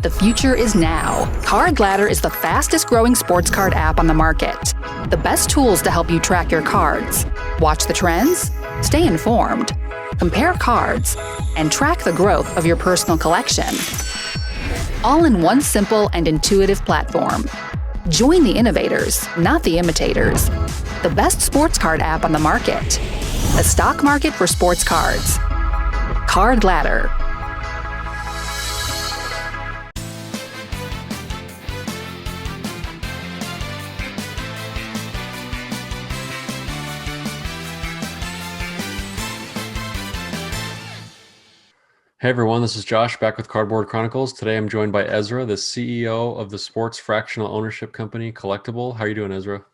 The future is now. Card Ladder is the fastest growing sports card app on the market. The best tools to help you track your cards, watch the trends, stay informed, compare cards, and track the growth of your personal collection. All in one simple and intuitive platform. Join the innovators, not the imitators. The best sports card app on the market. The stock market for sports cards. Card Ladder. Hey everyone, this is Josh back with Cardboard Chronicles. Today I'm joined by Ezra, the CEO of the sports fractional ownership company Collectable. How are you doing, Ezra?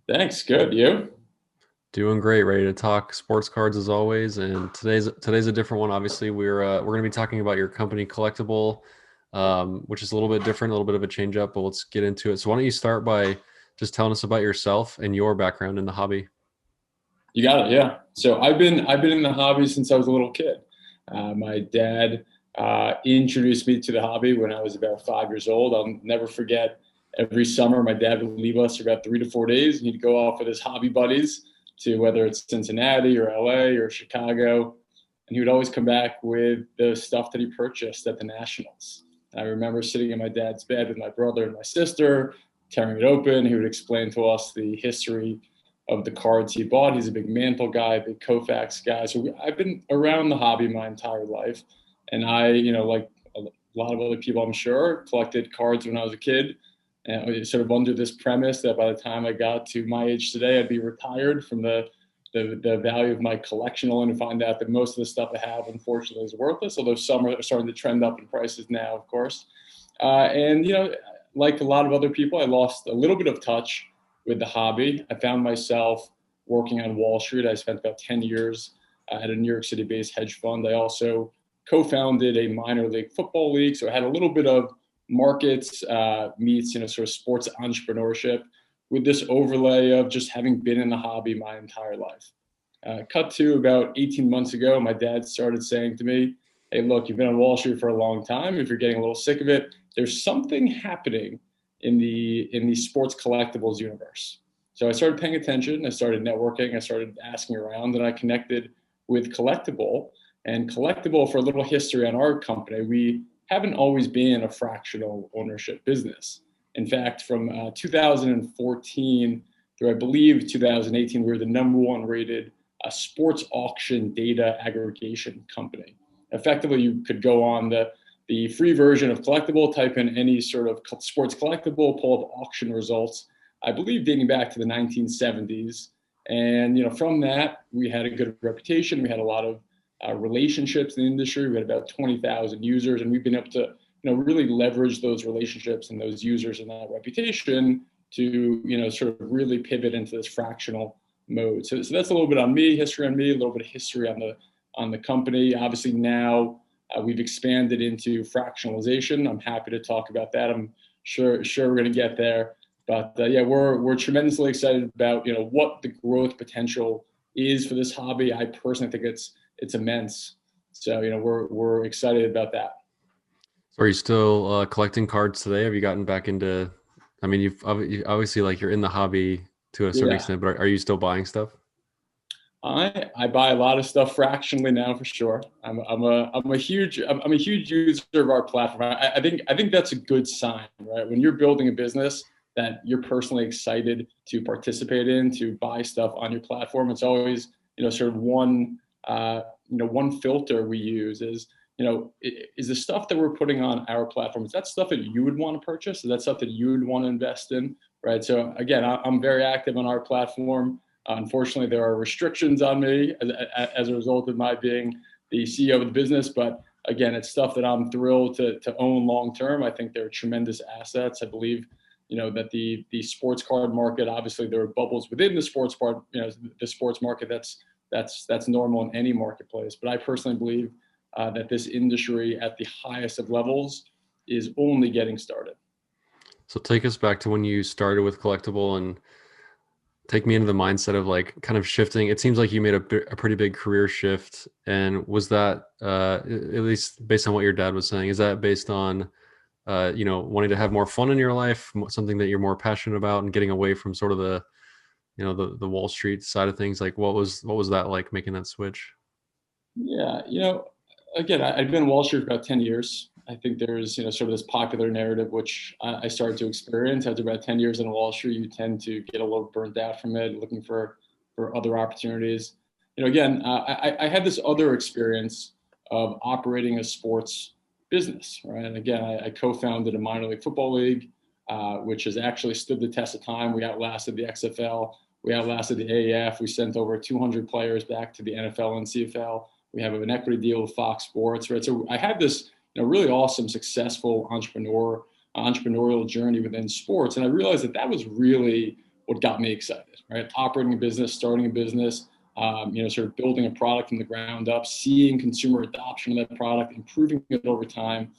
Thanks. Good. You? Doing great. Ready to talk sports cards as always. And today's a different one. Obviously, we're going to be talking about your company Collectable, which is a little bit different, a little bit of a change up. But let's get into it. So why don't you start by just telling us about yourself and your background in the hobby? You got it. Yeah. So I've been in the hobby since I was a little kid. My dad introduced me to the hobby when I was about 5 years old. I'll never forget, every summer my dad would leave us for about 3 to 4 days, and he'd go off with his hobby buddies to whether it's Cincinnati or LA or Chicago, and he would always come back with the stuff that he purchased at the Nationals. And I remember sitting in my dad's bed with my brother and my sister, tearing it open. He would explain to us the history of the cards he bought. He's a big Mantle guy, big Koufax guy. So I've been around the hobby my entire life. And I, like a lot of other people, I'm sure, collected cards when I was a kid. And sort of under this premise that by the time I got to my age today, I'd be retired from the value of my collection, only to find out that most of the stuff I have, unfortunately, is worthless, although some are starting to trend up in prices now, of course. And like a lot of other people, I lost a little bit of touch with the hobby. I found myself working on Wall Street. I spent about 10 years at a New York City-based hedge fund. I also co-founded a minor league football league, so I had a little bit of markets meets, sort of sports entrepreneurship with this overlay of just having been in the hobby my entire life. Cut to about 18 months ago, my dad started saying to me, hey, look, you've been on Wall Street for a long time. If you're getting a little sick of it, there's something happening in the sports collectibles universe. So I started paying attention. I started networking. I started asking around, and I connected with Collectable. And Collectable, for a little history on our company, we haven't always been a fractional ownership business. In fact, from 2014 through, I believe, 2018, we were the #1 rated sports auction data aggregation company. Effectively, you could go on the free version of Collectable, type in any sort of sports collectible, pull up auction results, I believe dating back to the 1970s. And from that, we had a good reputation. We had a lot of relationships in the industry. We had about 20,000 users, and we've been able to really leverage those relationships and those users and that reputation to sort of really pivot into this fractional mode. So that's a little bit on me, history on me, a little bit of history on the company. Obviously now we've expanded into fractionalization. I'm happy to talk about that. I'm sure we're going to get there. But yeah, we're tremendously excited about what the growth potential is for this hobby. I personally think it's immense. So we're excited about that. So are you still collecting cards today? Have you gotten back into? I mean, you've obviously you're in the hobby to a certain extent, but are you still buying stuff? I buy a lot of stuff fractionally now, for sure. I'm a huge user of our platform. I think that's a good sign, right? When you're building a business that you're personally excited to participate in, to buy stuff on your platform, it's always sort of one filter we use is is the stuff that we're putting on our platform, is that stuff that you would want to purchase? Is that stuff that you would want to invest in, right? So again, I'm very active on our platform. Unfortunately, there are restrictions on me as a result of my being the CEO of the business. But again, it's stuff that I'm thrilled to own long term. I think they're tremendous assets. I believe that the sports card market, obviously there are bubbles within the sports part, the sports market. That's normal in any marketplace. But I personally believe that this industry at the highest of levels is only getting started. So take us back to when you started with Collectable and take me into the mindset of kind of shifting. It seems like you made a pretty big career shift. And was that, at least based on what your dad was saying, is that based on wanting to have more fun in your life, something that you're more passionate about, and getting away from sort of the Wall Street side of things? Like, what was that like, making that switch? Yeah, again, I've been in Wall Street for about 10 years. I think there's, sort of this popular narrative, which I started to experience after about 10 years in Wall Street. You tend to get a little burnt out from it, looking for other opportunities. Again, I had this other experience of operating a sports business, right? And again, I co-founded a minor league football league, which has actually stood the test of time. We outlasted the XFL. We outlasted the AAF. We sent over 200 players back to the NFL and CFL. We have an equity deal with Fox Sports, right? So I had this, really awesome, successful entrepreneurial journey within sports, and I realized that was really what got me excited, right? Operating a business, starting a business, sort of building a product from the ground up, seeing consumer adoption of that product, improving it over time.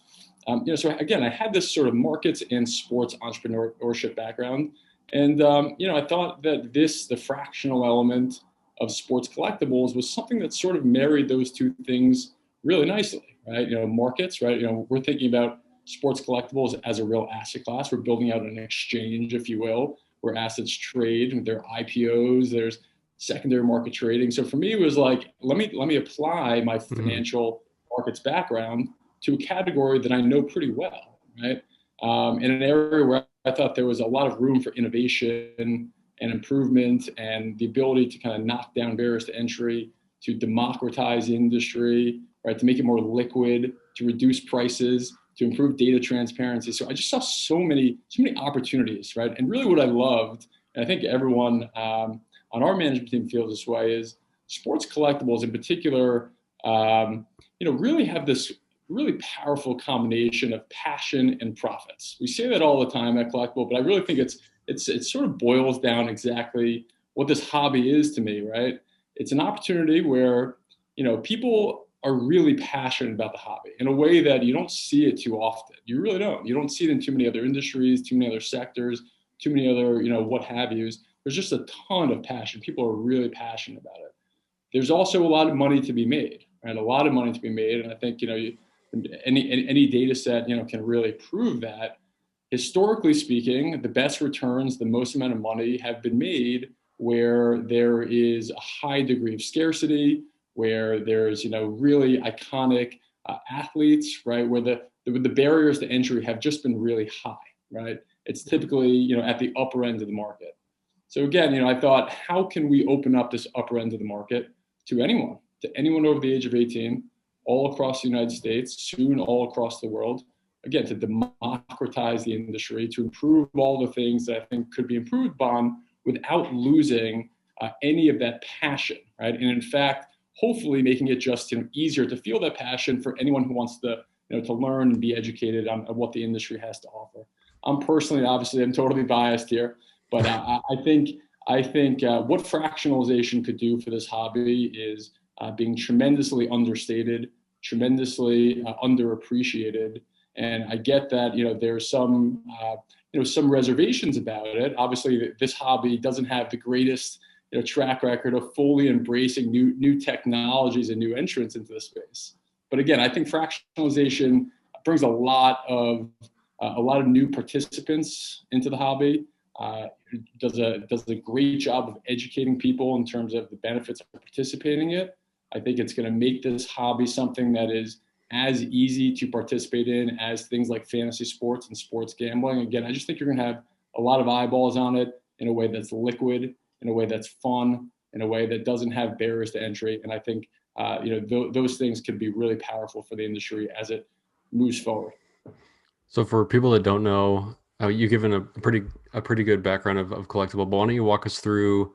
So again, I had this sort of markets and sports entrepreneurship background, and I thought that the fractional element of sports collectibles was something that sort of married those two things really nicely, right? Markets, right? We're thinking about sports collectibles as a real asset class. We're building out an exchange, if you will, where assets trade. There are IPOs, there's secondary market trading. So for me, it was like, let me apply my financial markets background to a category that I know pretty well, right? In an area where I thought there was a lot of room for innovation and improvement, and the ability to kind of knock down barriers to entry, to democratize the industry, right? To make it more liquid, to reduce prices, to improve data transparency. So I just saw so many opportunities, right? And really what I loved, and I think everyone on our management team feels this way, is sports collectibles in particular, really have this really powerful combination of passion and profits. We say that all the time at Collectible, but I really think it sort of boils down exactly what this hobby is to me, right? It's an opportunity where, people are really passionate about the hobby in a way that you don't see it too often. You really don't. You don't see it in too many other industries, too many other sectors, too many other, what have yous. There's just a ton of passion. People are really passionate about it. There's also a lot of money to be made, right? A lot of money to be made. And I think, any data set, can really prove that. Historically speaking, the best returns, the most amount of money have been made where there is a high degree of scarcity, where there's, really iconic athletes, right? Where the barriers to entry have just been really high, right? It's typically, at the upper end of the market. So again, I thought, how can we open up this upper end of the market to anyone over the age of 18, all across the United States, soon all across the world? Again, to democratize the industry, to improve all the things that I think could be improved upon without losing any of that passion, right? And in fact, hopefully making it just easier to feel that passion for anyone who wants to, to learn and be educated on what the industry has to offer. I'm personally, obviously, I'm totally biased here, but I think what fractionalization could do for this hobby is being tremendously understated, tremendously underappreciated. And I get that, there's some reservations about it. Obviously, this hobby doesn't have the greatest, track record of fully embracing new technologies and new entrants into the space. But again, I think fractionalization brings a lot of new participants into the hobby. Does a great job of educating people in terms of the benefits of participating in it. I think it's going to make this hobby something that is as easy to participate in as things like fantasy sports and sports gambling. Again, I just think you're going to have a lot of eyeballs on it in a way that's liquid, in a way that's fun, in a way that doesn't have barriers to entry. And I think those things could be really powerful for the industry as it moves forward. So for people that don't know, you've given a pretty good background of Collectible, but why don't you walk us through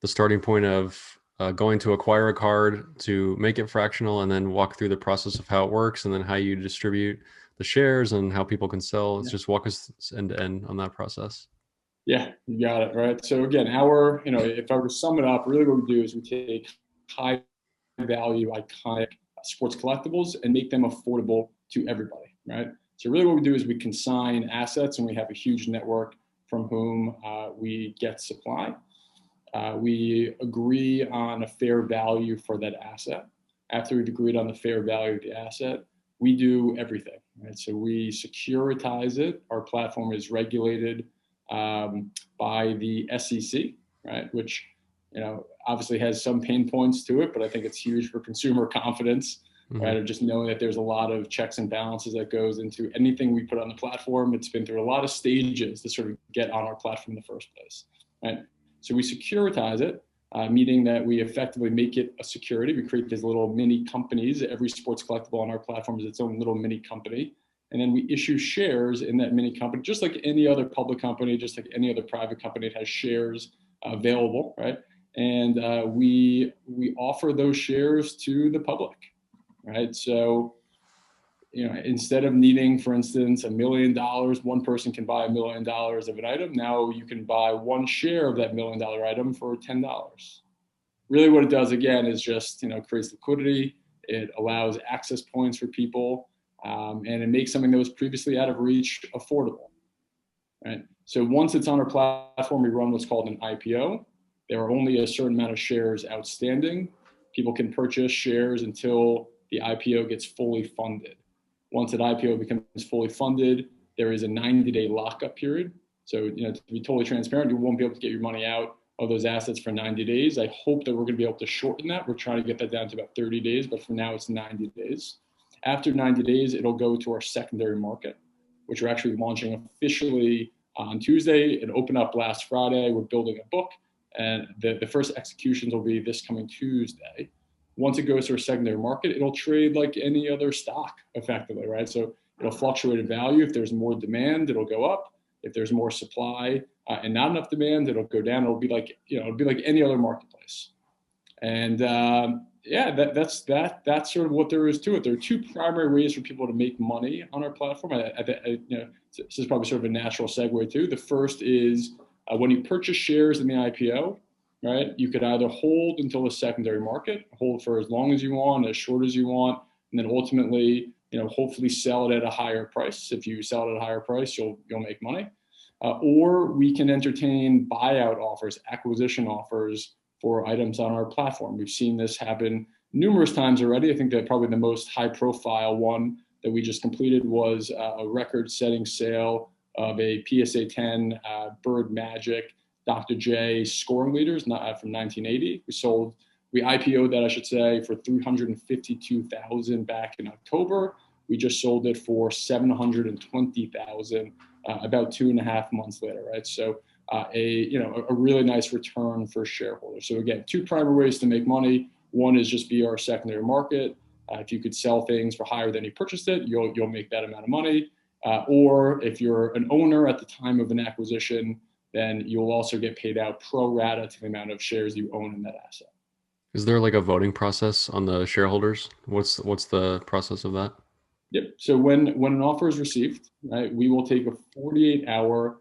the starting point of going to acquire a card to make it fractional, and then walk through the process of how it works, and then how you distribute the shares and how people can sell. Let's just walk us end to end on that process. Yeah, you got it, right? So again, if I were to sum it up, really what we do is we take high value, iconic sports collectibles and make them affordable to everybody, right? So really what we do is we consign assets, and we have a huge network from whom we get supply. We agree on a fair value for that asset. After we've agreed on the fair value of the asset, we do everything, right? So we securitize it. Our platform is regulated by the SEC, right? Which, obviously has some pain points to it, but I think it's huge for consumer confidence, right? Of just knowing that there's a lot of checks and balances that goes into anything we put on the platform. It's been through a lot of stages to sort of get on our platform in the first place, right? So we securitize it, meaning that we effectively make it a security. We create these little mini companies. Every sports collectible on our platform is its own little mini company. And then we issue shares in that mini company, just like any other public company, just like any other private company. It has shares available, right? And we offer those shares to the public, right? So, instead of needing, for instance, $1 million, one person can buy $1 million of an item. Now you can buy one share of that $1 million item for $10. Really what it does, again, is just, creates liquidity. It allows access points for people, and it makes something that was previously out of reach affordable, right? So once it's on our platform, we run what's called an IPO. There are only a certain amount of shares outstanding. People can purchase shares until the IPO gets fully funded. Once an IPO becomes fully funded, there is a 90-day lockup period. So, to be totally transparent, you won't be able to get your money out of those assets for 90 days. I hope that we're going to be able to shorten that. We're trying to get that down to about 30 days, but for now it's 90 days. After 90 days, it'll go to our secondary market, which we're actually launching officially on Tuesday. It opened up last Friday. We're building a book, and the first executions will be this coming Tuesday. Once it goes to a secondary market, it'll trade like any other stock effectively, right? So it'll fluctuate in value. If there's more demand, it'll go up. If there's more supply and not enough demand, it'll go down. It'll be like, it'll be like any other marketplace. And that's sort of what there is to it. There are two primary ways for people to make money on our platform. This is probably sort of a natural segue too. The first is when you purchase shares in the IPO, right? You could either hold until the secondary market, hold for as long as you want, as short as you want, and then ultimately, hopefully sell it at a higher price. If you sell it at a higher price, you'll make money. Or we can entertain buyout offers, acquisition offers for items on our platform. We've seen this happen numerous times already. I think that probably the most high profile one that we just completed was a record-setting sale of a PSA 10 Bird Magic Dr. J scoring leaders from 1980. We IPO'd that, I should say, for $352,000 back in October. We just sold it for $720,000 about 2.5 months later, right? So a really nice return for shareholders. So again, two primary ways to make money. One is just via our secondary market. If you could sell things for higher than you purchased it, you'll make that amount of money. Or if you're an owner at the time of an acquisition, then you'll also get paid out pro rata to the amount of shares you own in that asset. Is there like a voting process on the shareholders? What's the process of that? Yep. So when an offer is received, right, we will take a 48-hour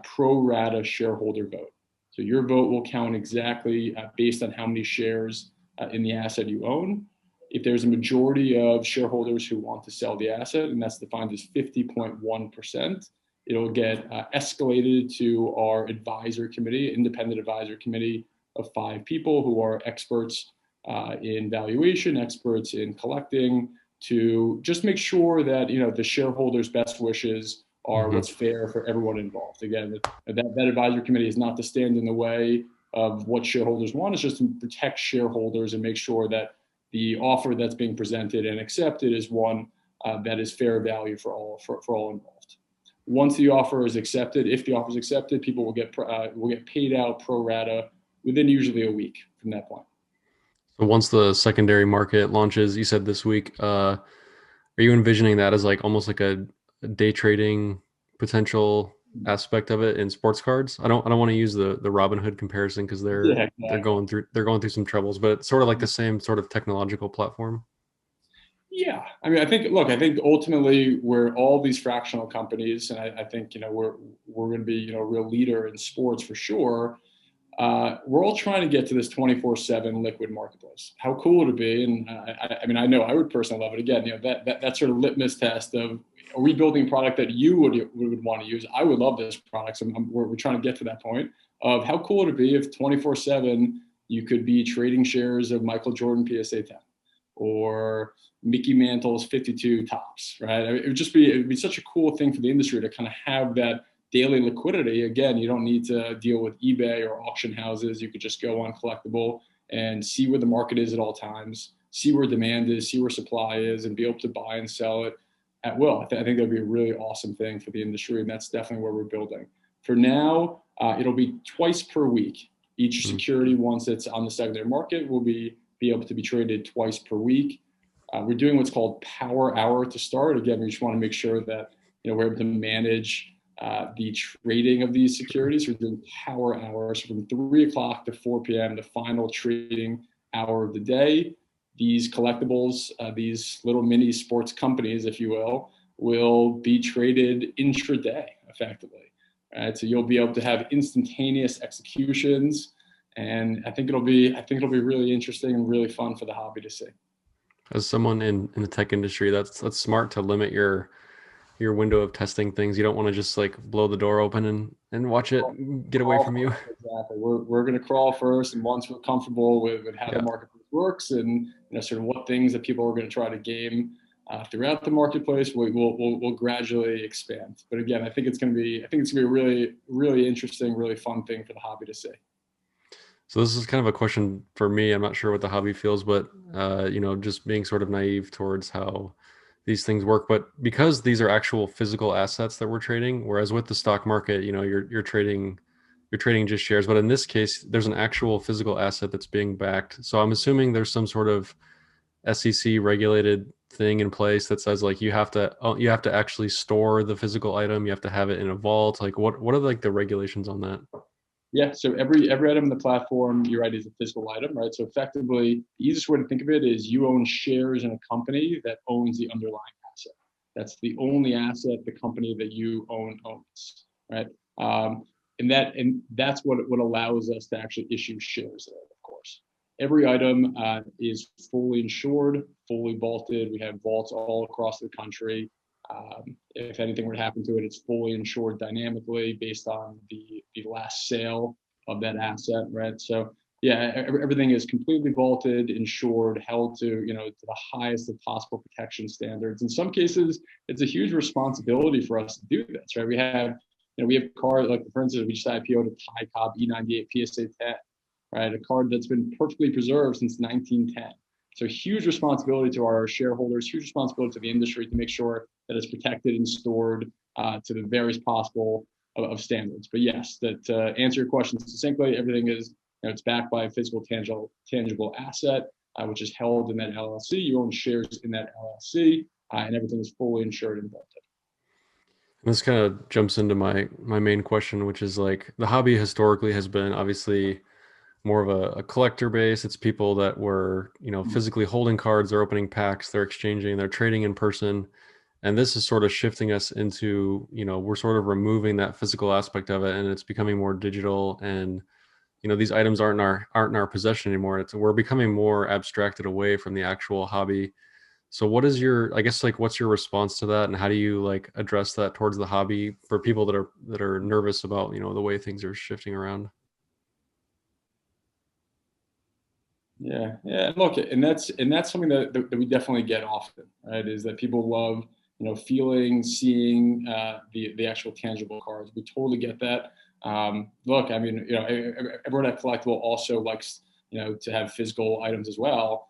pro rata shareholder vote. So your vote will count exactly based on how many shares in the asset you own. If there's a majority of shareholders who want to sell the asset, and that's defined as 50.1%, it'll get escalated to our advisor committee, independent advisor committee of 5 people who are experts in valuation, experts in collecting, to just make sure that the shareholders' best wishes are what's fair for everyone involved. Again, that advisor committee is not to stand in the way of what shareholders want. It's just to protect shareholders and make sure that the offer that's being presented and accepted is one that is fair value for all involved. Once the offer is accepted, if the offer is accepted, people will get paid out pro rata within usually a week from that point. So once the secondary market launches, you said this week, are you envisioning that as like almost like a day trading potential aspect of it in sports cards? I don't want to use the Robinhood comparison because they're going through some troubles, but it's sort of like the same sort of technological platform. Yeah, I mean, I think ultimately we're all these fractional companies, and I think we're going to be a real leader in sports for sure. We're all trying to get to this 24/7 liquid marketplace. How cool would it be? And I mean, I know I would personally love it. Again, that sort of litmus test of, are we building a product that you would want to use? I would love this product. So we're trying to get to that point of how cool would it be if 24/7 you could be trading shares of Michael Jordan PSA 10, or Mickey Mantle's 52 tops, right? It would be such a cool thing for the industry to kind of have that daily liquidity. Again, you don't need to deal with eBay or auction houses. You could just go on Collectable and see where the market is at all times, see where demand is, see where supply is, and be able to buy and sell it at will. I think that'd be a really awesome thing for the industry, and that's definitely where we're building. For now, it'll be twice per week. Each security, once it's on the secondary market, will be able to be traded twice per week. We're doing what's called Power Hour to start. Again, we just want to make sure that we're able to manage the trading of these securities. We're doing Power Hours from 3 o'clock to 4 p.m., the final trading hour of the day. These collectibles, these little mini sports companies, if you will be traded intraday effectively. Right? So you'll be able to have instantaneous executions, and I think it'll be really interesting and really fun for the hobby to see. As someone in the tech industry, that's smart to limit your window of testing things. You don't want to just like blow the door open and watch it get away from you. Exactly. We're going to crawl first, and once we're comfortable with how the marketplace works and sort of what things that people are going to try to game throughout the marketplace, we'll gradually expand. But again, I think it's going to be a really, really interesting, really fun thing for the hobby to see. So this is kind of a question for me. I'm not sure what the hobby feels, but just being sort of naive towards how these things work. But because these are actual physical assets that we're trading, whereas with the stock market, you're trading just shares. But in this case, there's an actual physical asset that's being backed. So I'm assuming there's some sort of SEC regulated thing in place that says like you have to actually store the physical item. You have to have it in a vault. Like what are like the regulations on that? Yeah, so every item in the platform, you're right, is a physical item, right? So effectively, the easiest way to think of it is you own shares in a company that owns the underlying asset. That's the only asset the company that you own owns, right? And that's what allows us to actually issue shares there, of course. Every item is fully insured, fully vaulted. We have vaults all across the country. If anything were to happen to it, it's fully insured dynamically based on the last sale of that asset, right? So yeah, everything is completely vaulted, insured, held to to the highest of possible protection standards. In some cases, it's a huge responsibility for us to do this, right? We have cars like, for instance, we just IPO'd a Ty Cobb E98 PSA 10, right? A card that's been perfectly preserved since 1910. So huge responsibility to our shareholders, huge responsibility to the industry to make sure that it's protected and stored to the various possible of standards. But yes, that to answer your question succinctly, everything is it's backed by a physical tangible asset, which is held in that LLC. You own shares in that LLC, and everything is fully insured and vaulted. This kind of jumps into my main question, which is like the hobby historically has been obviously more of a collector base. It's people that were, physically holding cards, they're opening packs, they're exchanging, they're trading in person. And this is sort of shifting us into, we're sort of removing that physical aspect of it, and it's becoming more digital. And, these items aren't in our possession anymore. We're becoming more abstracted away from the actual hobby. So what's your response to that? And how do you like address that towards the hobby for people that are nervous about, the way things are shifting around? Yeah. Look, and that's something that we definitely get often, right? Is that people love, feeling, seeing the actual tangible cards. We totally get that. Look, I mean, everyone at Collectable also likes, to have physical items as well.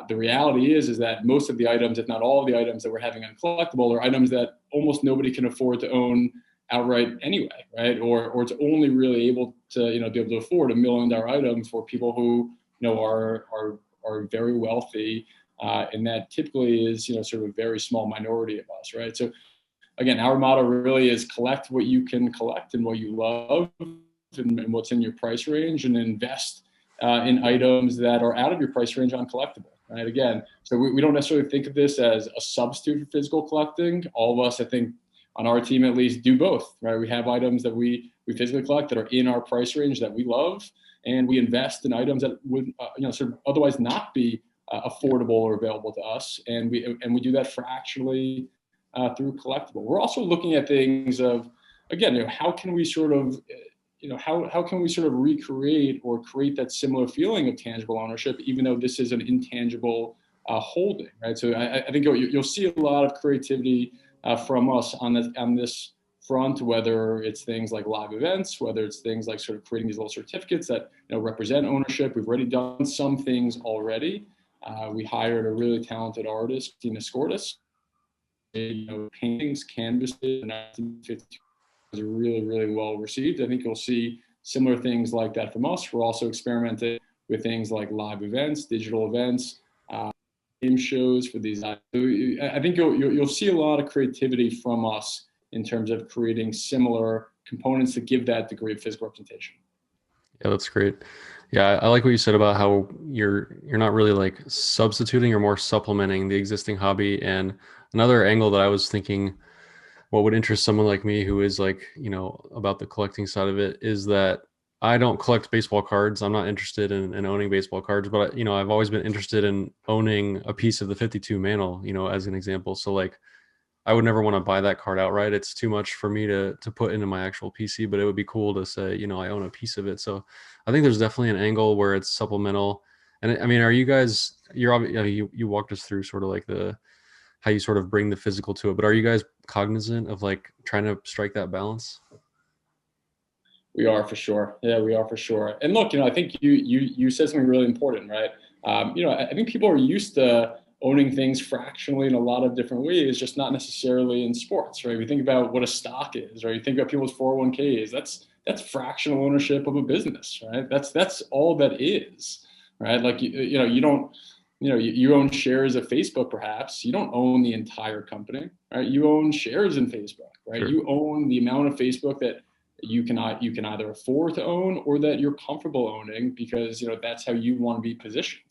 The reality is that most of the items, if not all of the items that we're having on Collectable, are items that almost nobody can afford to own outright anyway, right? Or it's only really able to, be able to afford $1 million item for people who are very wealthy, and that typically is sort of a very small minority of us, right? So again, our motto really is collect what you can collect and what you love and what's in your price range, and invest in items that are out of your price range on Collectable, right? Again, so we don't necessarily think of this as a substitute for physical collecting. All of us, I think, on our team at least, do both, right? We have items that we physically collect that are in our price range that we love, and we invest in items that would sort of otherwise not be affordable or available to us, and we do that fractionally through Collectable. We're also looking at things of, again, how can we sort of how can we sort of recreate or create that similar feeling of tangible ownership, even though this is an intangible holding, right? So I think you'll see a lot of creativity from us on this front, whether it's things like live events, whether it's things like sort of creating these little certificates that represent ownership. We've already done some things already. We hired a really talented artist, Tina Scortis. Paintings, canvases, and 1952 was really, really well received. I think you'll see similar things like that from us. We're also experimenting with things like live events, digital events, game shows for these. I think you'll see a lot of creativity from us in terms of creating similar components to give that degree of physical representation. Yeah, that's great. Yeah, I like what you said about how you're not really like substituting or more supplementing the existing hobby. And another angle that I was thinking, what would interest someone like me who is like, about the collecting side of it, is that I don't collect baseball cards. I'm not interested in owning baseball cards, but I've always been interested in owning a piece of the 52 mantle, as an example. So like, I would never want to buy that card outright. It's too much for me to put into my actual PC, but it would be cool to say, I own a piece of it. So I think there's definitely an angle where it's supplemental. And I mean, are you guys, you walked us through sort of like how you sort of bring the physical to it, but are you guys cognizant of like trying to strike that balance? We are, for sure. Yeah, we are, for sure. And look, I think you said something really important, right? I think people are used to owning things fractionally in a lot of different ways, just not necessarily in sports, right? We think about what a stock is, right? You think about people's 401ks. That's fractional ownership of a business, right? That's all that is, right? Like you don't, you own shares of Facebook, perhaps. You don't own the entire company, right? You own shares in Facebook, right? Sure. You own the amount of Facebook that you can either afford to own or that you're comfortable owning because that's how you want to be positioned.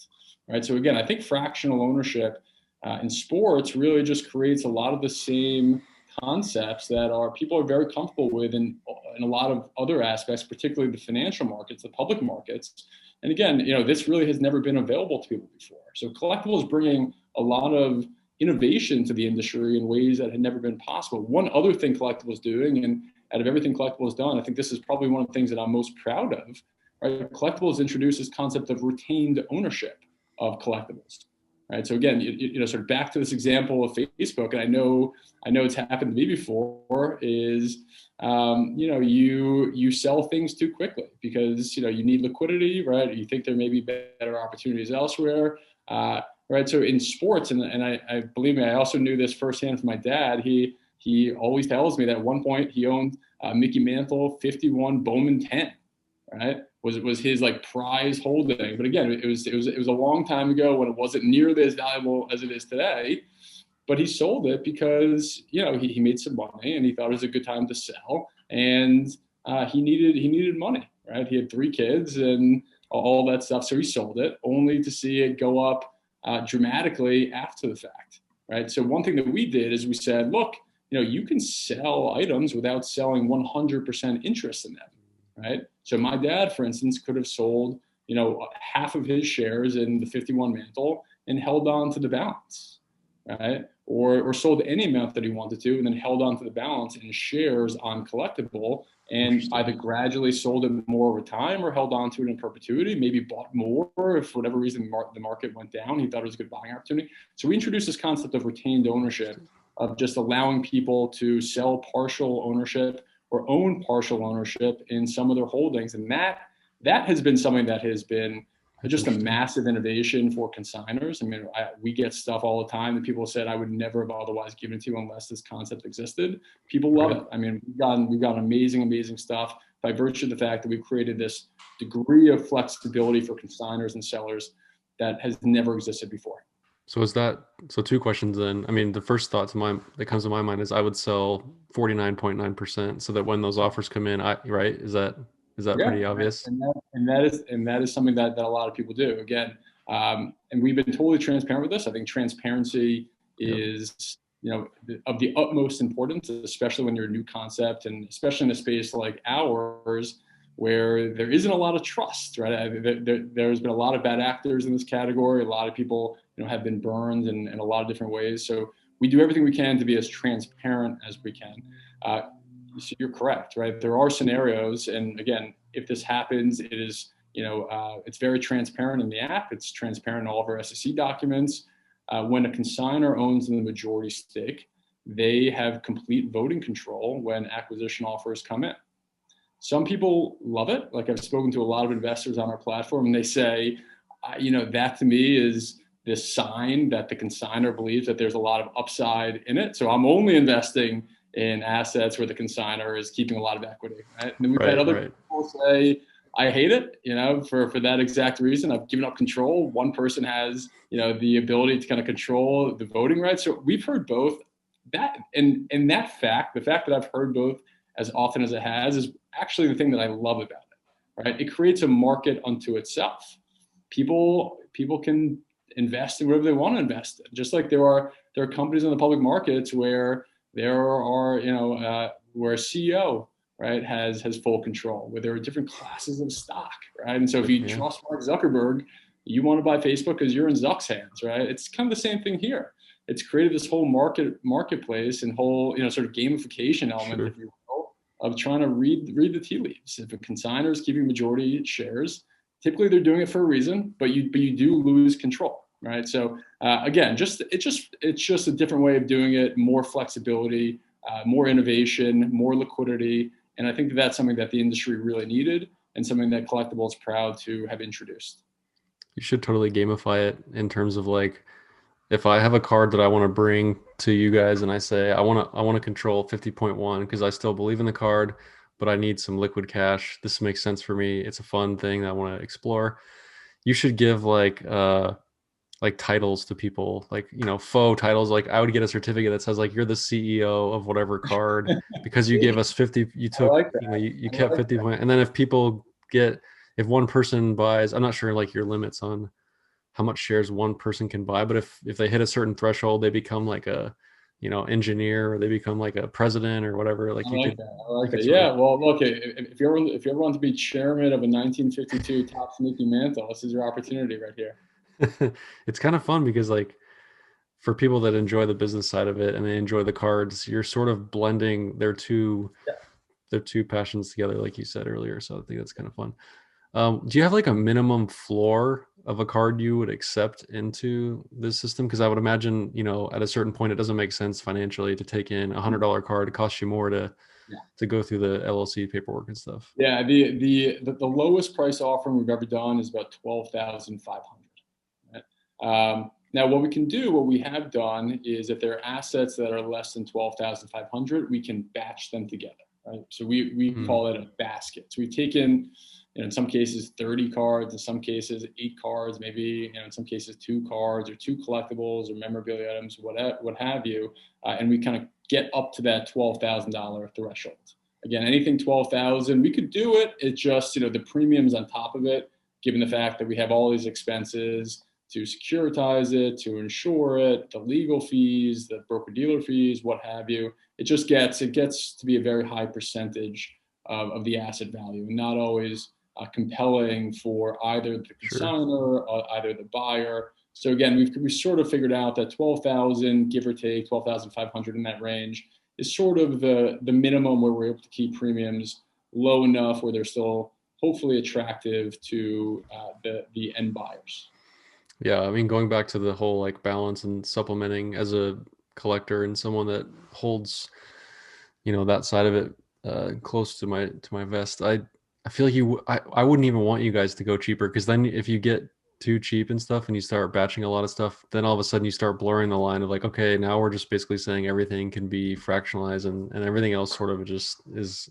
Right. So again, I think fractional ownership in sports really just creates a lot of the same concepts that people are very comfortable with in a lot of other aspects, particularly the financial markets, the public markets. And again, this really has never been available to people before. So Collectible is bringing a lot of innovation to the industry in ways that had never been possible. One other thing Collectible is doing, and out of everything Collectible has done, I think this is probably one of the things that I'm most proud of. Right? Collectible has introduced this concept of retained ownership of collectibles, right? So again, sort of back to this example of Facebook, and I know it's happened to me before. Is you sell things too quickly because you need liquidity, right? You think there may be better opportunities elsewhere, right? So in sports, and I believe me, I also knew this firsthand from my dad. He always tells me that at one point he owned Mickey Mantle 51 Bowman 10, right? Was his like prize holding. But again, it was a long time ago when it wasn't nearly as valuable as it is today. But he sold it because he made some money and he thought it was a good time to sell, and he needed money, right? He had 3 kids and all that stuff, so he sold it only to see it go up dramatically after the fact, right? So one thing that we did is we said, look, you can sell items without selling 100% interest in them. Right. So my dad, for instance, could have sold, half of his shares in the 51 Mantle and held on to the balance, right? Or sold any amount that he wanted to and then held on to the balance in shares on Collectible and either gradually sold it more over time or held on to it in perpetuity, maybe bought more if for whatever reason the market went down. He thought it was a good buying opportunity. So we introduced this concept of retained ownership, of just allowing people to sell partial ownership or own partial ownership in some of their holdings. And that has been something that has been just a massive innovation for consigners. I mean, we get stuff all the time that people said I would never have otherwise given to you unless this concept existed. People love it. I mean, we've got amazing stuff by virtue of the fact that we've created this degree of flexibility for consigners and sellers that has never existed before. So 2 questions then. I mean, the first thought that comes to my mind is I would sell 49.9% so that when those offers come in, right? Is that pretty obvious? And that is something that a lot of people do. Again, and we've been totally transparent with this. I think transparency is of the utmost importance, especially when you're a new concept, and especially in a space like ours where there isn't a lot of trust, right? There's been a lot of bad actors in this category. A lot of people have been burned in a lot of different ways. So we do everything we can to be as transparent as we can. So you're correct, right? There are scenarios, and again, if this happens, it is, it's very transparent in the app. It's transparent in all of our SEC documents. when a consignor owns the majority stake, they have complete voting control when acquisition offers come in. Some people love it. Like I've spoken to a lot of investors on our platform, and they say, that to me is this sign that the consignor believes that there's a lot of upside in it. So I'm only investing in assets where the consignor is keeping a lot of equity. Right? And then we've had other people say, I hate it, for that exact reason. I've given up control. One person has, the ability to kind of control the voting rights. So we've heard both. That and that fact, the fact that I've heard both as often as it has, is actually the thing that I love about it. Right? It creates a market unto itself. People can invest in whatever they want to invest in. Just like there are companies in the public markets where there are, where a CEO, right, has full control, where there are different classes of stock, right? And so if you trust Mark Zuckerberg, you want to buy Facebook because you're in Zuck's hands, right? It's kind of the same thing here. It's created this whole marketplace and whole, sort of gamification element, if you will, of trying to read the tea leaves. If a consignor is keeping majority shares, typically they're doing it for a reason, but you do lose control, right? So again, it's just a different way of doing it, more flexibility, more innovation, more liquidity. And I think that's something that the industry really needed and something that Collectable is proud to have introduced. You should totally gamify it in terms of like, if I have a card that I want to bring to you guys and I say, I want to control 50.1 because I still believe in the card, but I need some liquid cash. This makes sense for me. It's a fun thing that I want to explore. You should give like titles to people, like, faux titles. Like I would get a certificate that says like, you're the CEO of whatever card because you gave us 50, you took, you kept 50 points. And then if one person buys, I'm not sure like your limits on how much shares one person can buy, but if they hit a certain threshold, they become like a, engineer, or they become like a president or whatever. Like I like that. Yeah. Well, look, if you ever want to be chairman of a 1952 top sneaky mantle, this is your opportunity right here. It's kind of fun because like for people that enjoy the business side of it and they enjoy the cards, you're sort of blending their two passions together, like you said earlier. So I think that's kind of fun. Do you have like a minimum floor of a card you would accept into this system? Because I would imagine, at a certain point, it doesn't make sense financially to take in $100 card. It costs you more to go through the LLC paperwork and stuff. Yeah, the lowest price offering we've ever done is about $12,500. Right? Now, what we have done is if there are assets that are less than $12,500, we can batch them together. Right? So we call it a basket. So we've taken, in some cases 30 cards, in some cases 8 cards, maybe in some cases 2 cards or 2 collectibles or memorabilia items, what have you, and we kind of get up to that $12,000 threshold. Again, anything $12,000, we could do it. It's just the premiums on top of it, given the fact that we have all these expenses to securitize it, to insure it, the legal fees, the broker-dealer fees, what have you. It gets to be a very high percentage of the asset value, and not always compelling for either the consignor or either the buyer. So again, we've sort of figured out that 12,000, give or take 12,500 in that range, is sort of the minimum where we're able to keep premiums low enough where they're still hopefully attractive to the end buyers. Yeah, I mean, going back to the whole like balance and supplementing as a collector and someone that holds, that side of it close to my vest, I feel like I wouldn't even want you guys to go cheaper, because then if you get too cheap and stuff and you start batching a lot of stuff, then all of a sudden you start blurring the line of like, okay, now we're just basically saying everything can be fractionalized and everything else sort of just is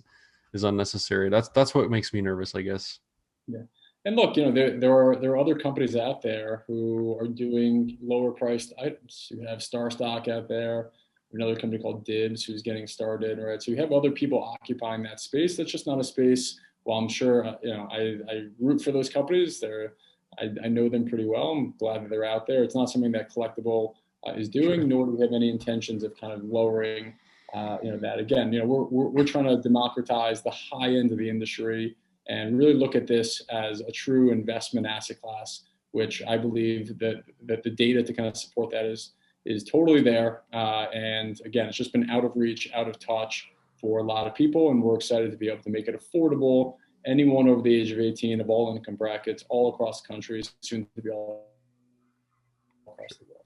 unnecessary. That's what makes me nervous, I guess. Yeah. And look, there are other companies out there who are doing lower priced items. You have Star Stock out there, another company called Dibs who's getting started, right? So you have other people occupying that space. That's just not a space. Well, I'm sure, I root for those companies. I know them pretty well. I'm glad that they're out there. It's not something that Collectable is doing, nor do we have any intentions of kind of lowering, that. Again, we're trying to democratize the high end of the industry and really look at this as a true investment asset class, which I believe that the data to kind of support that is totally there. And again, it's just been out of reach, out of touch for a lot of people, and we're excited to be able to make it affordable. Anyone over the age of 18 of all income brackets, all across the country, soon to be all across the world.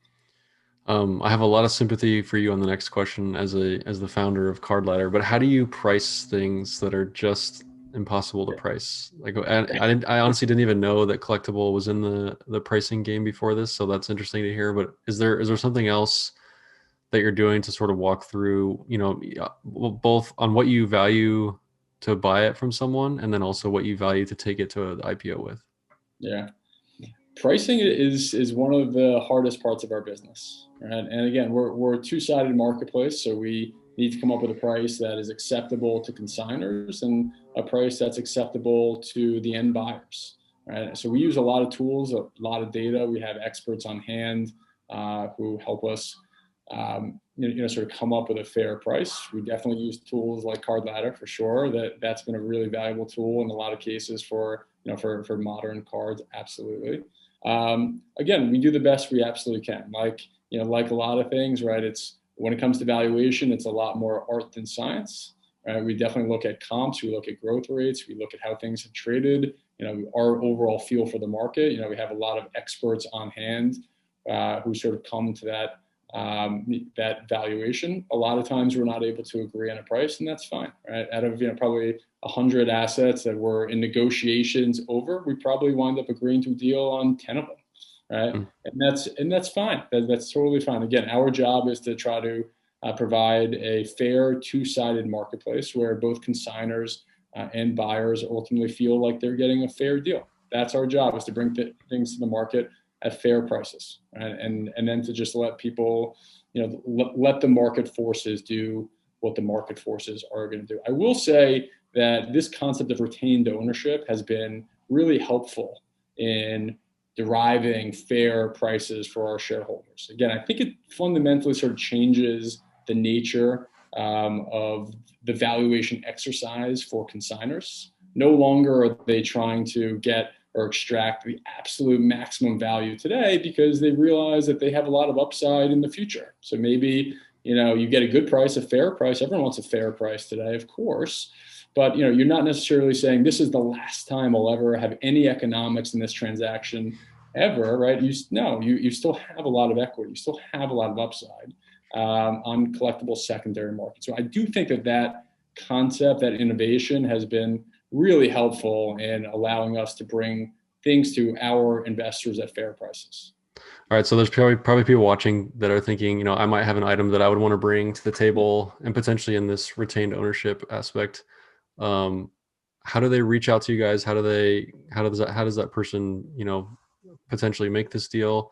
I have a lot of sympathy for you on the next question as the founder of Card Ladder, but how do you price things that are just impossible to price? Like I honestly didn't even know that Collectible was in the pricing game before this, so that's interesting to hear. But is there something else that you're doing to sort of walk through, both on what you value to buy it from someone and then also what you value to take it to the IPO with? Yeah. Pricing is one of the hardest parts of our business, right? And again, we're a two-sided marketplace, so we need to come up with a price that is acceptable to consigners and a price that's acceptable to the end buyers, right? So we use a lot of tools, a lot of data. We have experts on hand who help us, sort of come up with a fair price. We definitely use tools like Card Ladder for sure. That's been a really valuable tool in a lot of cases for modern cards, absolutely. Again, we do the best we absolutely can. Like a lot of things, right? It's when it comes to valuation, it's a lot more art than science, right? We definitely look at comps, we look at growth rates, we look at how things have traded, our overall feel for the market. We have a lot of experts on hand who sort of come to that valuation. A lot of times we're not able to agree on a price, and that's fine, right? Out of probably 100 assets that we're in negotiations over, we probably wind up agreeing to a deal on 10 of them, right? And that's fine. That's totally fine. Again, our job is to try to provide a fair two-sided marketplace where both consigners and buyers ultimately feel like they're getting a fair deal. That's our job, is to bring things to the market at fair prices, right? And then to just let people, let the market forces do what the market forces are going to do. I will say that this concept of retained ownership has been really helpful in deriving fair prices for our shareholders. Again, I think it fundamentally sort of changes the nature of the valuation exercise for consigners. No longer are they trying to get or extract the absolute maximum value today because they realize that they have a lot of upside in the future. So maybe, you get a good price, a fair price. Everyone wants a fair price today, of course. But, you're not necessarily saying this is the last time I'll ever have any economics in this transaction ever, right? You still have a lot of equity. You still have a lot of upside on collectible secondary markets. So I do think that concept, that innovation has been really helpful in allowing us to bring things to our investors at fair prices. All right, so there's probably people watching that are thinking, I might have an item that I would want to bring to the table, and potentially in this retained ownership aspect. How do they reach out to you guys? How does that person, potentially make this deal?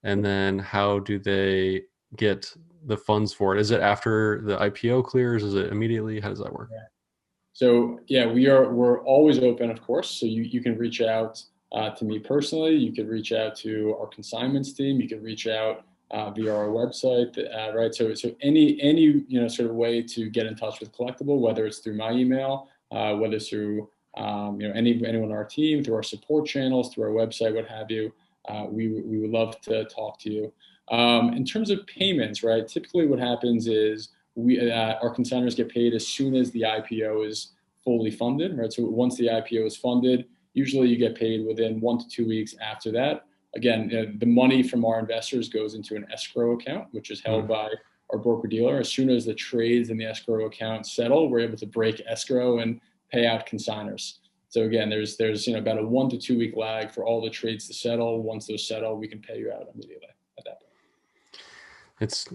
And then how do they get the funds for it? Is it after the IPO clears? Is it immediately? How does that work? Yeah. So yeah, we're always open, of course. So you can reach out to me personally. You could reach out to our consignments team. You could reach out via our website, right? So any sort of way to get in touch with Collectible, whether it's through my email, whether it's through anyone on our team, through our support channels, through our website, what have you. We would love to talk to you. In terms of payments, right? Typically, what happens is our consigners get paid as soon as the IPO is fully funded, right? So once the IPO is funded, usually you get paid within 1 to 2 weeks after that. Again, the money from our investors goes into an escrow account, which is held by our broker dealer. As soon as the trades in the escrow account settle, we're able to break escrow and pay out consigners. So again, there's about a 1 to 2 week lag for all the trades to settle. Once those settle, we can pay you out immediately at that point. It's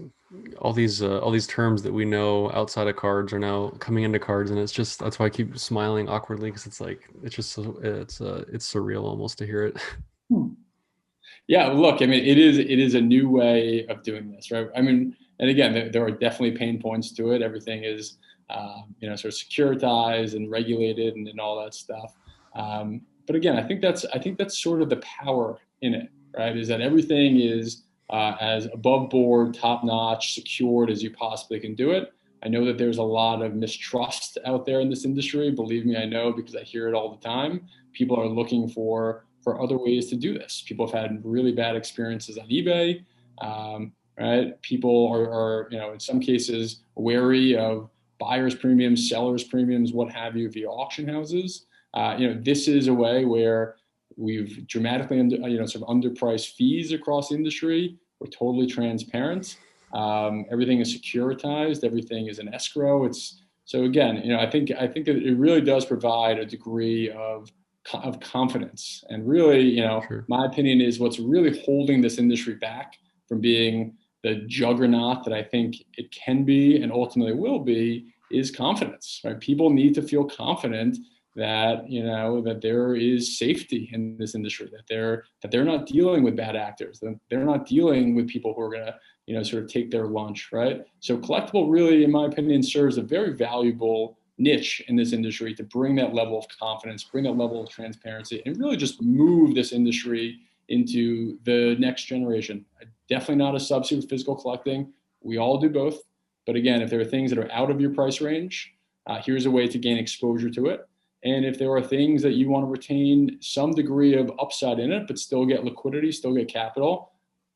all these terms that we know outside of cards are now coming into cards, and that's why I keep smiling awkwardly, because it's surreal almost to hear it. Yeah, look, I mean, it is a new way of doing this, right? I mean, and again, there are definitely pain points to it. Everything is, sort of securitized and regulated and all that stuff. But again, I think that's sort of the power in it, right? Is that everything is as above board, top notch, secured as you possibly can do it. I know that there's a lot of mistrust out there in this industry. Believe me, I know, because I hear it all the time. People are looking for other ways to do this. People have had really bad experiences on eBay, right? People are in some cases wary of buyers' premiums, sellers' premiums, what have you, via auction houses. This is a way where we've dramatically sort of underpriced fees across the industry. We're totally transparent. Everything is securitized. Everything is an escrow. So again, I think that it really does provide a degree of confidence. And really, Sure. my opinion is what's really holding this industry back from being the juggernaut that I think it can be and ultimately will be is confidence, right? People need to feel confident that that there is safety in this industry, that they're not dealing with bad actors, that they're not dealing with people who are going to sort of take their lunch, right? So Collectable really, in my opinion, serves a very valuable niche in this industry to bring that level of confidence, bring that level of transparency, and really just move this industry into the next generation. Definitely not a substitute for physical collecting. We all do both. But again, if there are things that are out of your price range, here's a way to gain exposure to it. And if there are things that you want to retain some degree of upside in it, but still get liquidity, still get capital,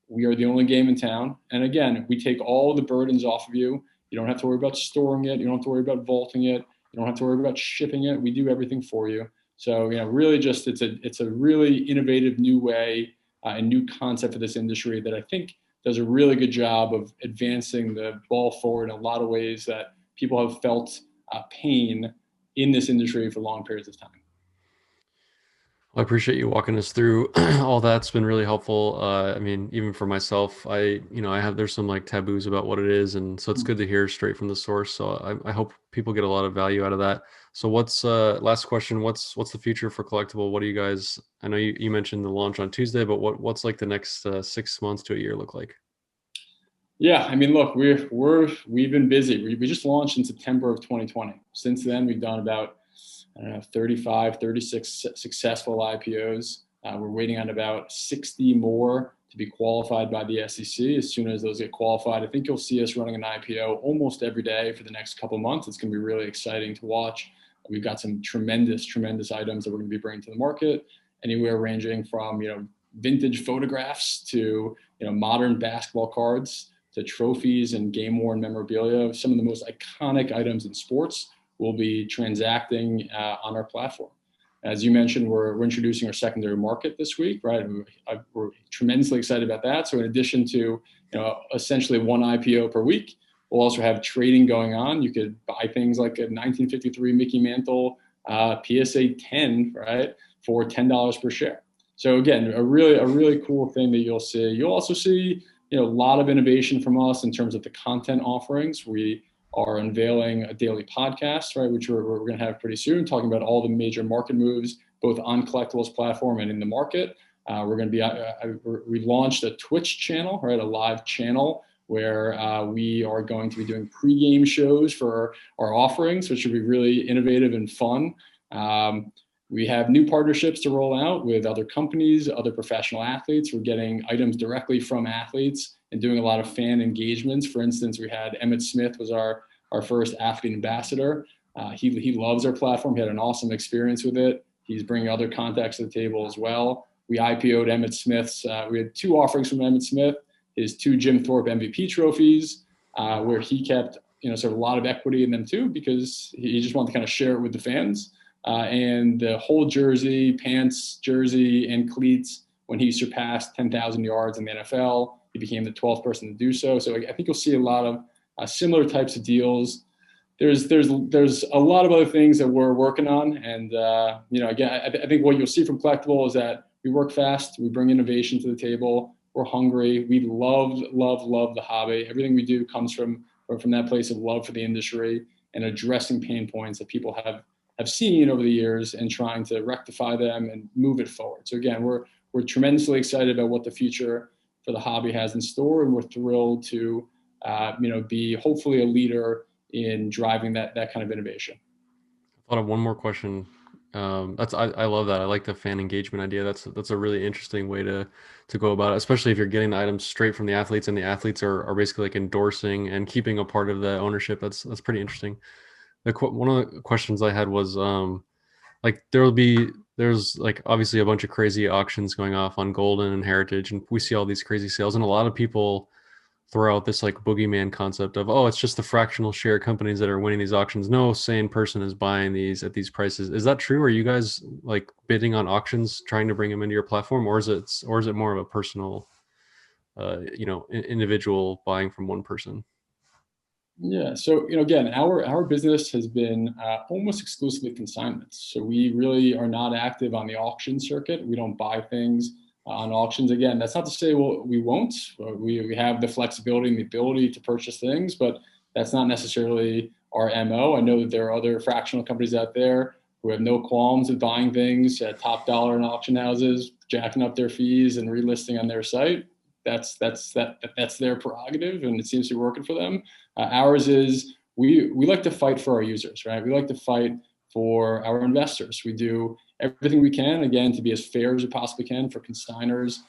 we are the only game in town. And again, we take all the burdens off of you. You don't have to worry about storing it. You don't have to worry about vaulting it. You don't have to worry about shipping it. We do everything for you. So, really just it's a really innovative new way and new concept for this industry that I think does a really good job of advancing the ball forward in a lot of ways that people have felt pain in this industry for long periods of time. I appreciate you walking us through all that. It's been really helpful. I mean, even for myself, there's some like taboos about what it is. And so it's good to hear straight from the source. So I hope people get a lot of value out of that. So last question, what's the future for Collectable? What do you guys, I know you mentioned the launch on Tuesday, but what's like the next 6 months to a year look like? Yeah, I mean, look, we've been busy. We just launched in September of 2020. Since then, we've done about 35, 36 successful IPOs. We're waiting on about 60 more to be qualified by the SEC. As soon as those get qualified, I think you'll see us running an IPO almost every day for the next couple of months. It's going to be really exciting to watch. We've got some tremendous items that we're going to be bringing to the market, anywhere ranging from vintage photographs to modern basketball cards to trophies and game-worn memorabilia. Some of the most iconic items in sports will be transacting on our platform. As you mentioned, we're introducing our secondary market this week, right? We're tremendously excited about that. So in addition to essentially one IPO per week, we'll also have trading going on. You could buy things like a 1953 Mickey Mantle PSA 10, right, for $10 per share. So again, a really cool thing that you'll see. You'll also see a lot of innovation from us in terms of the content offerings. We are unveiling a daily podcast, right, which we're going to have pretty soon, talking about all the major market moves, both on Collectibles platform and in the market. We're going to be, we launched a Twitch channel, right, a live channel where we are going to be doing pregame shows for our offerings, which should be really innovative and fun. We have new partnerships to roll out with other companies, other professional athletes. We're getting items directly from athletes and doing a lot of fan engagements. For instance, we had Emmitt Smith was our first athlete ambassador. He loves our platform. He had an awesome experience with it. He's bringing other contacts to the table as well. We IPO'd Emmitt Smith's. We had two offerings from Emmitt Smith, his two Jim Thorpe MVP trophies, where he kept sort of a lot of equity in them too, because he just wanted to kind of share it with the fans. And the whole jersey, pants, jersey, and cleats, when he surpassed 10,000 yards in the NFL, he became the 12th person to do so. So I think you'll see a lot of similar types of deals. There's a lot of other things that we're working on. And, again, I think what you'll see from Collectable is that we work fast. We bring innovation to the table. We're hungry. We love the hobby. Everything we do comes from that place of love for the industry and addressing pain points that people have seen over the years and trying to rectify them and move it forward. So again, we're tremendously excited about what the future for the hobby has in store, and we're thrilled to be hopefully a leader in driving that kind of innovation. I thought of one more question. I love that. I like the fan engagement idea. That's a really interesting way to go about it, especially if you're getting the items straight from the athletes and the athletes are basically like endorsing and keeping a part of the ownership. That's pretty interesting. One of the questions I had was like there's like obviously a bunch of crazy auctions going off on Golden and Heritage, and we see all these crazy sales, and a lot of people throw out this like boogeyman concept of, oh, it's just the fractional share companies that are winning these auctions. No sane person is buying these at these prices. Is that true? Are you guys like bidding on auctions, trying to bring them into your platform, or is it more of a personal individual buying from one person? Yeah. So, again, our business has been almost exclusively consignments. So we really are not active on the auction circuit. We don't buy things on auctions. Again, that's not to say we won't. We have the flexibility and the ability to purchase things, but that's not necessarily our MO. I know that there are other fractional companies out there who have no qualms with buying things at top dollar in auction houses, jacking up their fees and relisting on their site. That's their prerogative, and it seems to be working for them. Ours is we like to fight for our users, right? We like to fight for our investors. We do everything we can, again, to be as fair as we possibly can for consigners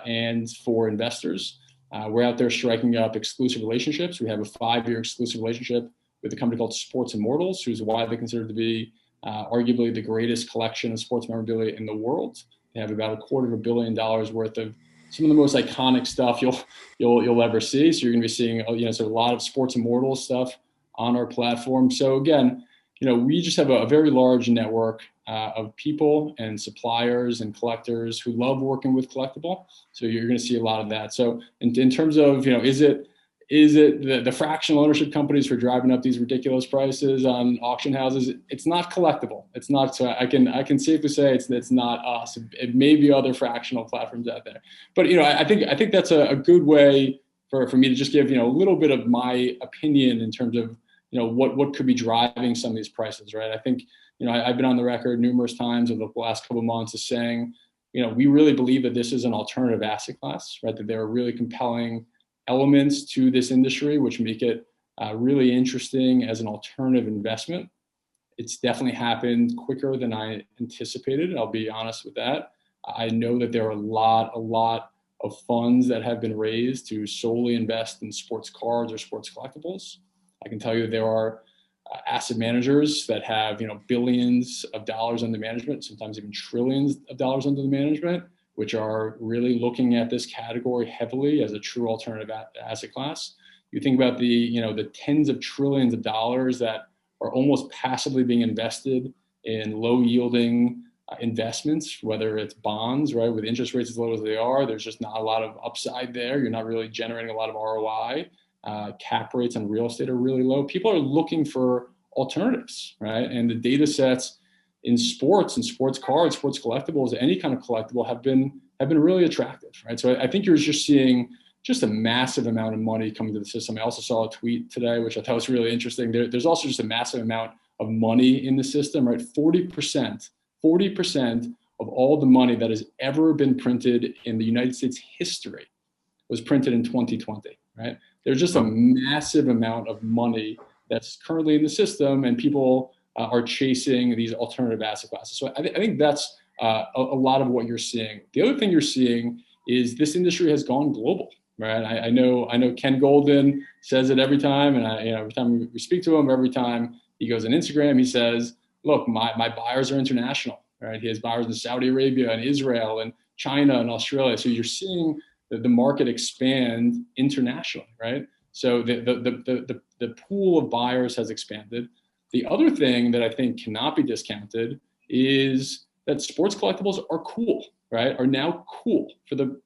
and for investors. We're out there striking up exclusive relationships. We have a 5-year exclusive relationship with a company called Sports Immortals, who's widely considered to be arguably the greatest collection of sports memorabilia in the world. They have about $250 million worth of some of the most iconic stuff you'll ever see. So you're going to be seeing, so a lot of Sports Immortal stuff on our platform. So again, we just have a very large network of people and suppliers and collectors who love working with Collectable. So you're going to see a lot of that. So in terms of, is it the fractional ownership companies for driving up these ridiculous prices on auction houses? It's not Collectable. It's not. So I can safely say it's not us. It may be other fractional platforms out there. But I think that's a good way for me to just give a little bit of my opinion in terms of what could be driving some of these prices, right? I think I've been on the record numerous times over the last couple of months as saying we really believe that this is an alternative asset class, right? That there are really compelling elements to this industry which make it really interesting as an alternative investment. It's definitely happened quicker than I anticipated. I'll be honest with that. I know that there are a lot of funds that have been raised to solely invest in sports cards or sports collectibles. I can tell you there are asset managers that have billions of dollars under management, sometimes even trillions of dollars under management, which are really looking at this category heavily as a true alternative asset class. You think about the tens of trillions of dollars that are almost passively being invested in low yielding investments, whether it's bonds, right? With interest rates as low as they are, there's just not a lot of upside there. You're not really generating a lot of ROI. Cap rates on real estate are really low. People are looking for alternatives, right? And the data sets in sports and sports cards, sports collectibles, any kind of collectible have been really attractive, right? So I think you're just seeing just a massive amount of money coming to the system. I also saw a tweet today, which I thought was really interesting. There's also just a massive amount of money in the system, right? 40% of all the money that has ever been printed in the United States history was printed in 2020, right? There's just a massive amount of money that's currently in the system, and people are chasing these alternative asset classes. So I think that's a lot of what you're seeing. The other thing you're seeing is this industry has gone global, right? I know Ken Golden says it every time, and every time we speak to him, every time he goes on Instagram, he says, "Look, my buyers are international." Right? He has buyers in Saudi Arabia and Israel and China and Australia. So you're seeing the market expand internationally, right? So the pool of buyers has expanded. The other thing that I think cannot be discounted is that sports collectibles are cool, right? Are now cool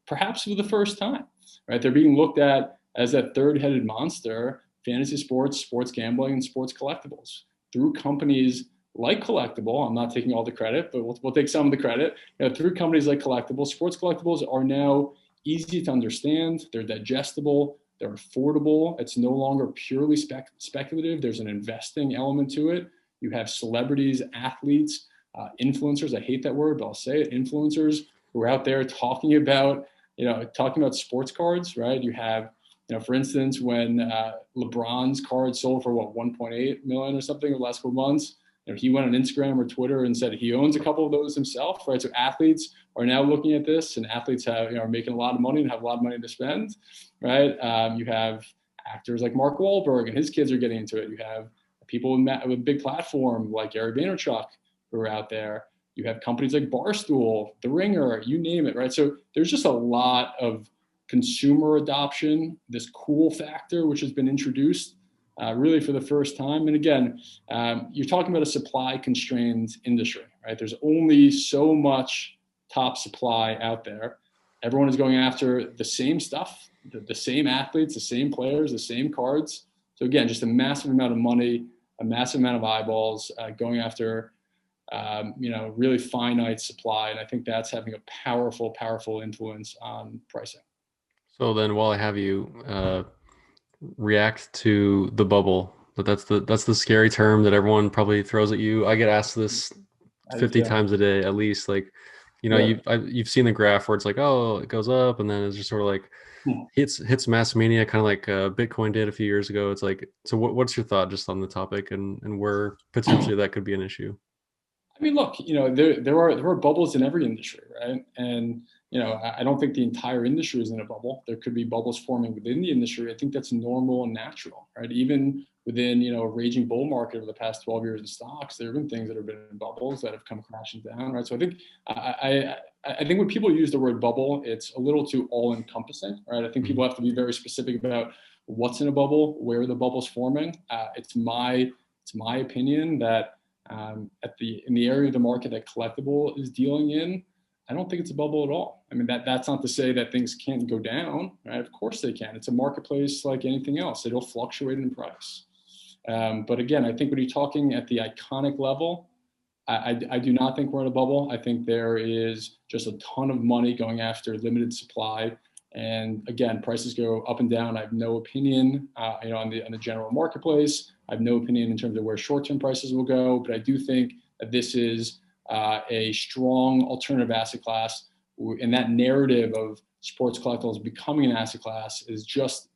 perhaps for the first time, right? They're being looked at as that third-headed monster, fantasy sports, sports gambling, and sports collectibles through companies like Collectable. I'm not taking all the credit, but we'll take some of the credit. Through companies like Collectable, sports collectibles are now easy to understand. They're digestible. They're affordable. It's no longer purely speculative. There's an investing element to it. You have celebrities, athletes, influencers. I hate that word, but I'll say it. Influencers who are out there talking about sports cards, right? You have, for instance, when LeBron's card sold for 1.8 million or something in the last couple months, he went on Instagram or Twitter and said he owns a couple of those himself, right? So athletes are now looking at this, and athletes are making a lot of money and have a lot of money to spend, right? You have actors like Mark Wahlberg and his kids are getting into it. You have people with big platform like Gary Vaynerchuk who are out there. You have companies like Barstool, The Ringer, you name it, right? So there's just a lot of consumer adoption, this cool factor which has been introduced really for the first time. And again, you're talking about a supply-constrained industry, right? There's only so much top supply out there. Everyone is going after the same stuff, the same athletes, the same players, the same cards. So again, just a massive amount of money, a massive amount of eyeballs going after, really finite supply. And I think that's having a powerful, powerful influence on pricing. So then while I have you, react to the bubble. But that's the scary term that everyone probably throws at you. I get asked this 50 times a day at least. Like, you've seen the graph where it's like, oh, it goes up, and then it's just sort of like hits mass mania, kind of like Bitcoin did a few years ago. It's like, so what's your thought just on the topic and where potentially that could be an issue? I mean, look, there are bubbles in every industry, right? And I don't think the entire industry is in a bubble. There could be bubbles forming within the industry. I think that's normal and natural, right? Even within a raging bull market over the past 12 years in stocks, there have been things that have been in bubbles that have come crashing down, right? So I think I think when people use the word bubble, it's a little too all-encompassing, right? I think people have to be very specific about what's in a bubble, where the bubble's forming. It's my opinion that in the area of the market that Collectable is dealing in, I don't think it's a bubble at all. I mean, that's not to say that things can't go down, right? Of course they can. It's a marketplace like anything else. It'll fluctuate in price. But again, I think when you're talking at the iconic level, I do not think we're in a bubble. I think there is just a ton of money going after limited supply. And again, prices go up and down. I have no opinion, on the general marketplace. I have no opinion in terms of where short-term prices will go. But I do think that this is a strong alternative asset class, and that narrative of sports collectibles becoming an asset class is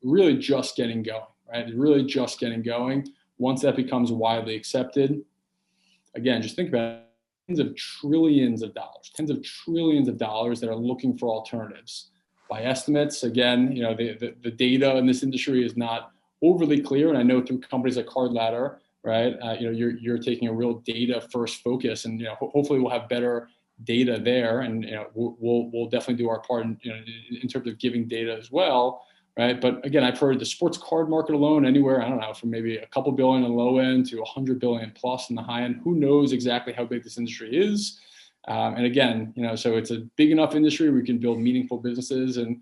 really just getting going, right? It's really just getting going. Once that becomes widely accepted, again, just think about it, tens of trillions of dollars that are looking for alternatives. By estimates, again, the data in this industry is not overly clear, and I know through companies like Card Ladder, right? You're taking a real data first focus, and hopefully we'll have better data there, and we'll definitely do our part in terms of giving data as well, right? But again, I've heard the sports card market alone anywhere, I don't know, from maybe a couple billion on the low end to 100 billion plus in the high end. Who knows exactly how big this industry is? And again, so it's a big enough industry where we can build meaningful businesses and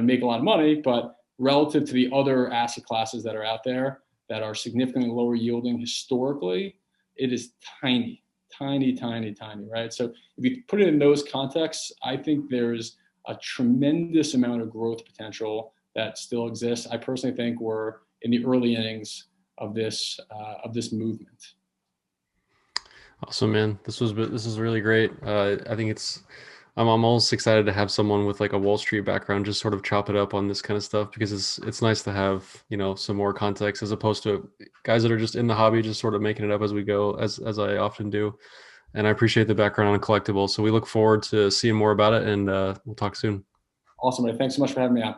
make a lot of money, but relative to the other asset classes that are out there that are significantly lower yielding historically, it is tiny, right? So if you put it in those contexts, I think there's a tremendous amount of growth potential that still exists. I personally think we're in the early innings of this movement. Awesome, man. This is really great. I think I'm almost excited to have someone with like a Wall Street background just sort of chop it up on this kind of stuff, because it's nice to have, some more context as opposed to guys that are just in the hobby, just sort of making it up as we go, as I often do. And I appreciate the background on Collectible. So we look forward to seeing more about it, and we'll talk soon. Awesome. Thanks so much for having me on.